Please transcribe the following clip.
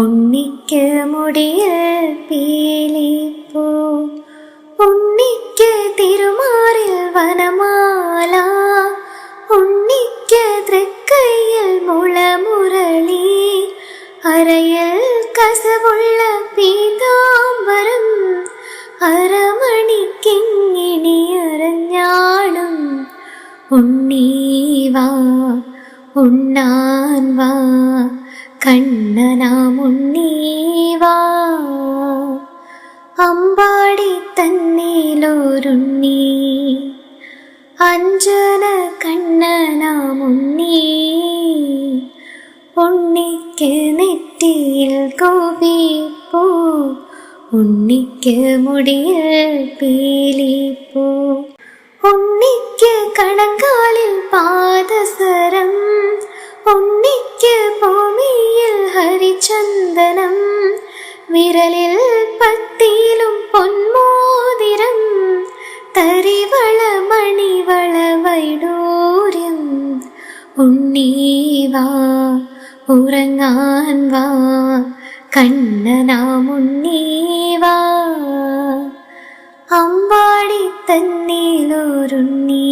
ഉണ്ണിക്ക് മുടിയിൽ പീലിപ്പൂ, ഉണ്ണിക്ക് തിരുമാറിൽ വനമാല, ഉണ്ണിക്ക് തൃക്കൈയിൽ മുളമുരളി, അരയിൽ കസവുള്ള പീതാംബരം, അരമണിക്കിങ്ങിണി അരഞ്ഞാടും. ഉണ്ണീവാ ഉണ്ണാൻ വാ, കണ്ണനാം ഉണ്ണീവാ. അമ്പാടി തന്നീലോരുണ്ണി, അഞ്ജന കണ്ണനാം ഉണ്ണി. ഉണ്ണിക്ക് നെറ്റിയിൽ ഗോപിപ്പൂ, ഉണ്ണിക്ക് മുടിയിൽ പീലിപ്പൂ, ഉണ്ണിക്ക് കണങ്കാലിൽ പാദസരം, ഉണ്ണിക്ക് ഭൂമിയിൽ ഹരിചന്ദനം, വിരലിൽ പത്തിയിലും പൊന്മോതിരം, തരിവള മണിവള വൈഡൂര്യം. ഉണ്ണീവാ ഉറങ്ങാൻ വാ, കണ്ണനാം ഉണ്ണീവാ. അമ്പാടി തന്നീലോരുണ്ണി.